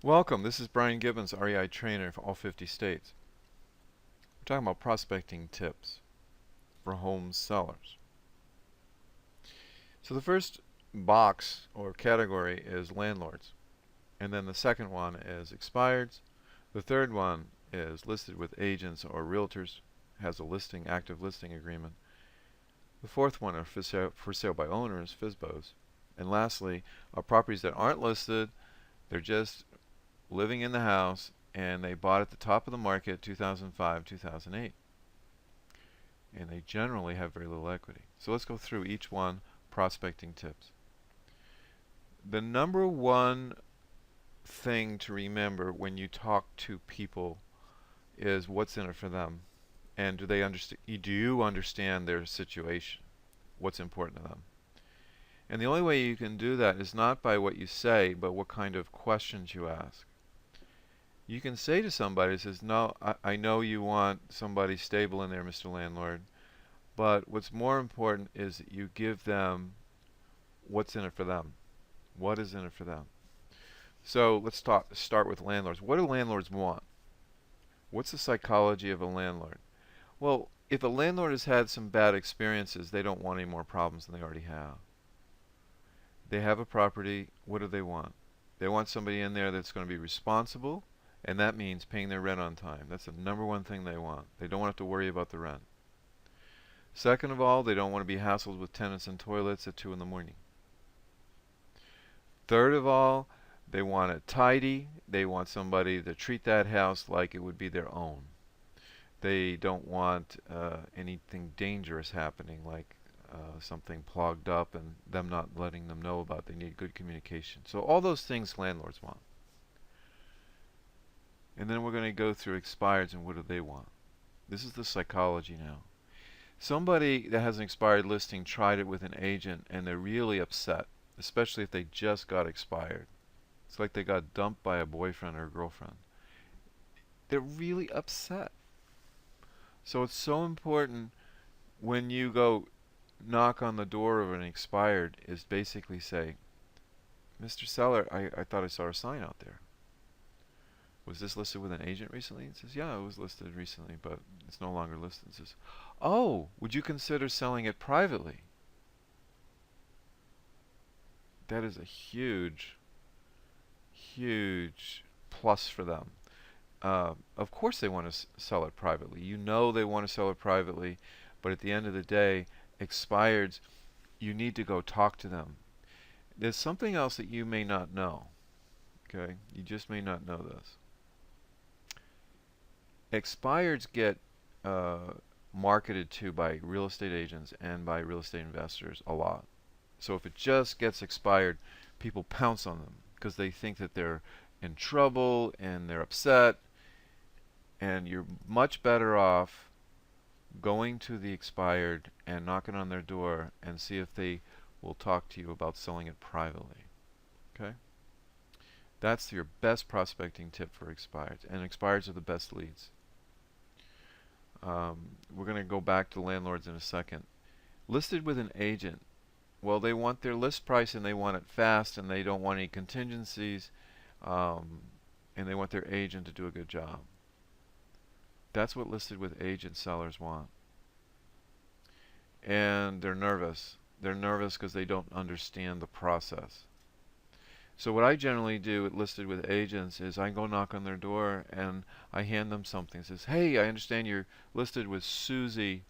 Welcome, this is Brian Gibbons, REI trainer for all 50 states. We're talking about prospecting tips for home sellers. So the first box or category is landlords, and then the second one is expireds. The third one is listed with agents or realtors, has a active listing agreement. The fourth one are for sale by owners, FSBOs. And lastly, are properties that aren't listed, they're just living in the house, and they bought at the top of the market 2005, 2008. And they generally have very little equity. So let's go through each one, prospecting tips. The number one thing to remember when you talk to people is what's in it for them. And do you understand their situation? What's important to them? And the only way you can do that is not by what you say, but what kind of questions you ask. You can say to somebody, says, no, I know you want somebody stable in there, Mr. Landlord, but what's more important is that you give them what's in it for them. What is in it for them? So let's start with landlords. What do landlords want? What's the psychology of a landlord? Well, if a landlord has had some bad experiences, they don't want any more problems than they already have. They have a property. What do they want? They want somebody in there that's going to be responsible, and that means paying their rent on time. That's the number one thing they want. They don't want to have to worry about the rent. Second of all, they don't want to be hassled with tenants and toilets at 2 in the morning. Third of all, they want it tidy. They want somebody to treat that house like it would be their own. They don't want anything dangerous happening, like something plugged up and them not letting them know about. They need good communication. So all those things landlords want. And then we're going to go through expireds and what do they want. This is the psychology now. Somebody that has an expired listing tried it with an agent and they're really upset, especially if they just got expired. It's like they got dumped by a boyfriend or a girlfriend. They're really upset. So it's so important when you go knock on the door of an expired is basically say, Mr. Seller, I thought I saw a sign out there. Was this listed with an agent recently? It says, yeah, it was listed recently, but it's no longer listed. It says, oh, would you consider selling it privately? That is a huge, huge plus for them. Of course they want to sell it privately. You know they want to sell it privately, but at the end of the day, expireds, you need to go talk to them. There's something else that you may not know. Okay, you just may not know this. Expireds get marketed to by real estate agents and by real estate investors a lot. So if it just gets expired, people pounce on them because they think that they're in trouble and they're upset. And you're much better off going to the expired and knocking on their door and see if they will talk to you about selling it privately. Okay? That's your best prospecting tip for expireds. And expireds are the best leads. We're going to go back to landlords in a second. Listed with an agent. Well, they want their list price and they want it fast and they don't want any contingencies, and they want their agent to do a good job. That's what listed with agent sellers want. And they're nervous. They're nervous because they don't understand the process. So what I generally do at listed with agents is I go knock on their door and I hand them something. It says, hey, I understand you're listed with Susie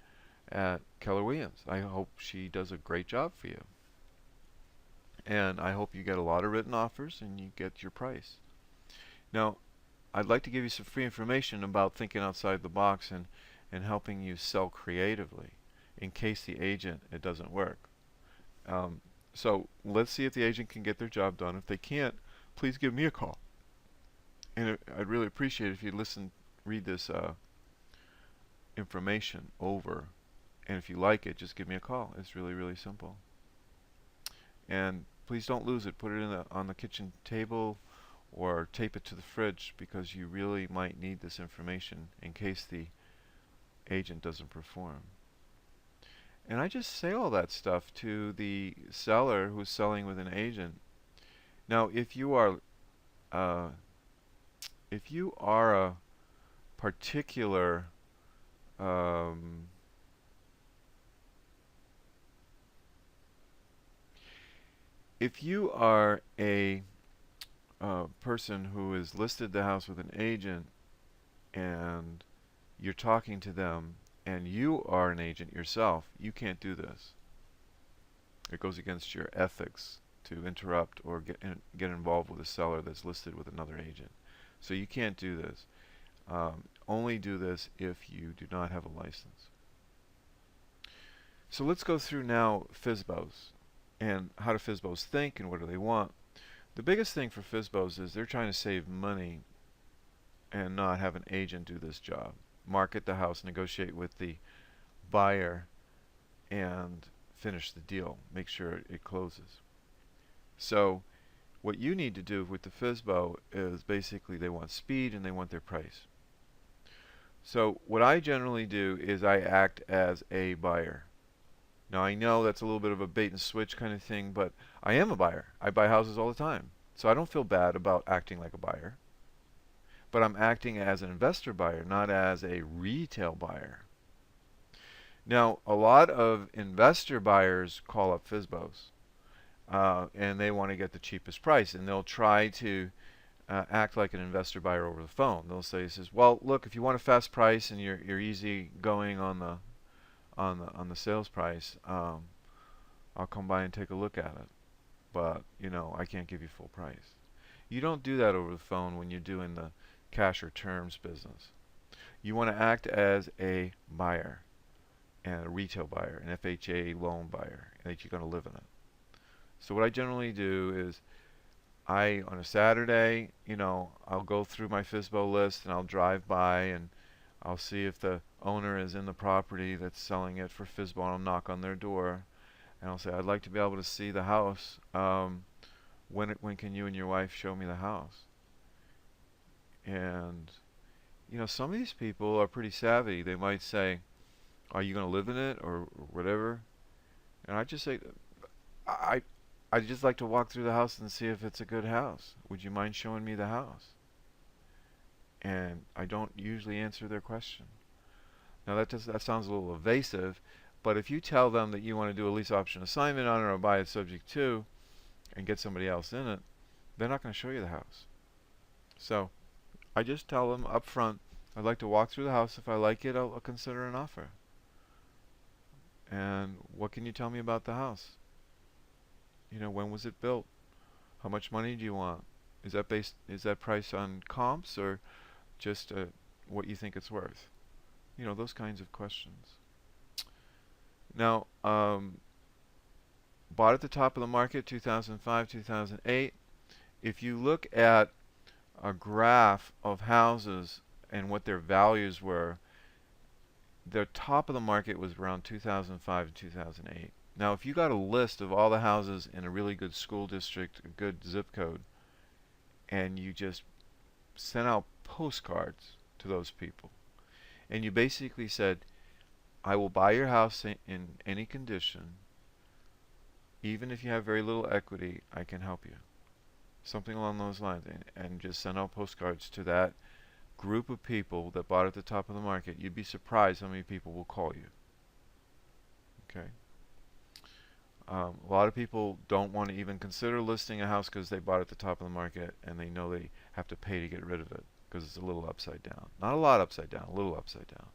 at Keller Williams. I hope she does a great job for you. And I hope you get a lot of written offers and you get your price. Now, I'd like to give you some free information about thinking outside the box and helping you sell creatively in case the agent, it doesn't work. So let's see if the agent can get their job done. If they can't, please give me a call. And I'd really appreciate it if you read this information over. And if you like it, just give me a call. It's really, really simple. And please don't lose it. Put it on the kitchen table or tape it to the fridge because you really might need this information in case the agent doesn't perform. And I just say all that stuff to the seller who's selling with an agent. Now, if you are if you are a particular um, if you are a person who has listed the house with an agent and you're talking to them and you are an agent yourself, you can't do this. It goes against your ethics to interrupt or get involved with a seller that's listed with another agent. So you can't do this. Only do this if you do not have a license. So let's go through now FSBOs and how do FSBOs think and what do they want. The biggest thing for FSBOs is they're trying to save money and not have an agent do this job. Market the house, negotiate with the buyer, and finish the deal. Make sure it closes. So what you need to do with the FSBO is basically they want speed and they want their price. So what I generally do is I act as a buyer. Now I know that's a little bit of a bait and switch kind of thing, but I am a buyer. I buy houses all the time. So I don't feel bad about acting like a buyer. But I'm acting as an investor buyer, not as a retail buyer. Now, a lot of investor buyers call up FSBOs, and they want to get the cheapest price, and they'll try to act like an investor buyer over the phone. They'll say, well, look, if you want a fast price and you're easy going on the sales price, I'll come by and take a look at it. But I can't give you full price. You don't do that over the phone when you're doing the cash or terms business. You want to act as a buyer and a retail buyer, an FHA loan buyer, and that you're going to live in it. So what I generally do is on a Saturday, I'll go through my FSBO list and I'll drive by and I'll see if the owner is in the property that's selling it for FSBO, and I'll knock on their door and I'll say, I'd like to be able to see the house. When can you and your wife show me the house? And some of these people are pretty savvy. They might say, are you going to live in it or whatever? And I just say, I'd just like to walk through the house and see if it's a good house. Would you mind showing me the house? And I don't usually answer their question. Now that sounds a little evasive, but if you tell them that you want to do a lease option assignment on it or buy it subject to and get somebody else in it, they're not going to show you the house. So I just tell them up front, I'd like to walk through the house. If I like it, I'll consider an offer. And what can you tell me about the house? When was it built? How much money do you want? Is that price on comps or just what you think it's worth? Those kinds of questions. Now, bought at the top of the market, 2005, 2008. If you look at a graph of houses and what their values were, the top of the market was around 2005 to 2008. Now, if you got a list of all the houses in a really good school district, a good zip code, and you just sent out postcards to those people, and you basically said, I will buy your house in any condition, even if you have very little equity, I can help you. Something along those lines, and just send out postcards to that group of people that bought at the top of the market. You'd be surprised how many people will call you. Okay. A lot of people don't want to even consider listing a house because they bought at the top of the market and they know they have to pay to get rid of it because it's a little upside down. Not a lot upside down, a little upside down.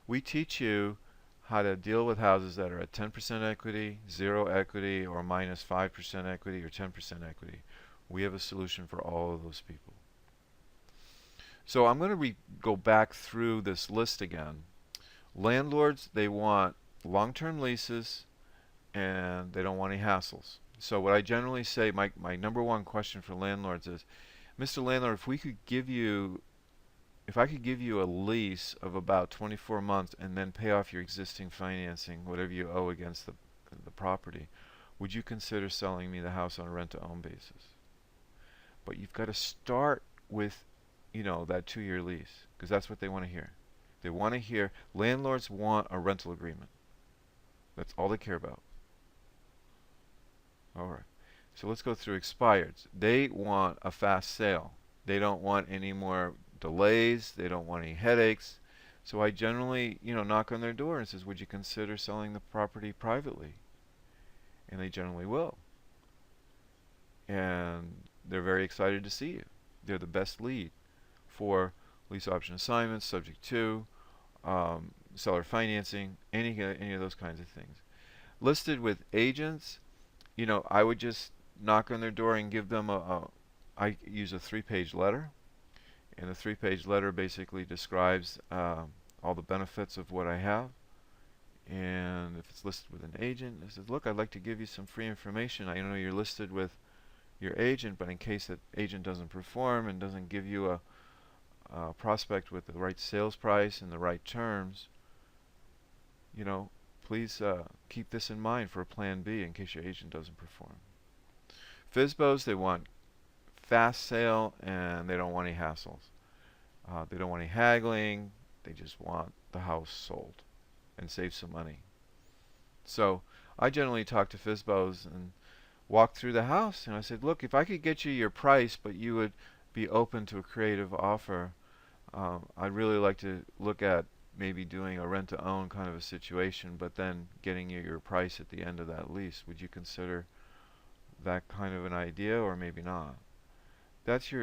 We teach you how to deal with houses that are at 10% equity, 0 equity, or minus 5% equity, or 10% equity. We have a solution for all of those people. So I'm going to go back through this list again. Landlords, they want long-term leases and they don't want any hassles. So what I generally say, my number one question for landlords is, Mr. Landlord, if I could give you a lease of about 24 months and then pay off your existing financing, whatever you owe against the property, would you consider selling me the house on a rent-to-own basis? But you've got to start with, that 2-year lease, because that's what they want to hear. They want to hear, landlords want a rental agreement. That's all they care about. All right. So let's go through expireds. They want a fast sale. They don't want any more delays. They don't want any headaches. So I generally, knock on their door and says, would you consider selling the property privately? And they generally will. And they're very excited to see you. They're the best lead for lease option assignments, subject to, seller financing, any of those kinds of things. Listed with agents, I would just knock on their door and give them I use a 3-page letter. And the 3-page letter basically describes all the benefits of what I have. And if it's listed with an agent, it says, look, I'd like to give you some free information. I know you're listed with your agent, but in case that agent doesn't perform and doesn't give you a prospect with the right sales price and the right terms, please keep this in mind for a plan B in case your agent doesn't perform. FSBOs, they want fast sale and they don't want any hassles. They don't want any haggling. They just want the house sold and save some money. So I generally talk to FSBOs and walk through the house, and I said, look, if I could get you your price, but you would be open to a creative offer, I'd really like to look at maybe doing a rent-to-own kind of a situation, but then getting you your price at the end of that lease. Would you consider that kind of an idea, or maybe not? That's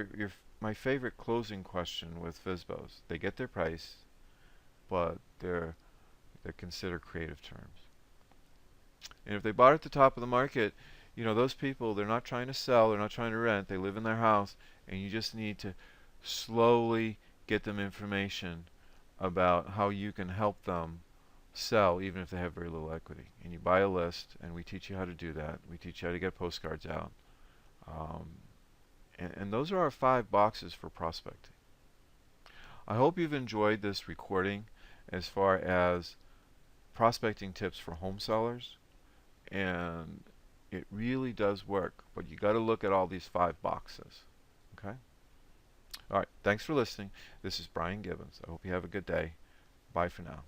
my favorite closing question with FSBOs. They get their price, but they're consider creative terms. And if they bought at the top of the market, those people, they're not trying to sell, they're not trying to rent, they live in their house, and you just need to slowly get them information about how you can help them sell even if they have very little equity. And you buy a list, and we teach you how to do that. We teach you how to get postcards out. And those are our 5 boxes for prospecting. I hope you've enjoyed this recording as far as prospecting tips for home sellers. And it really does work, but you got to look at all these 5 boxes. Okay? All right. Thanks for listening. This is Brian Gibbons. I hope you have a good day. Bye for now.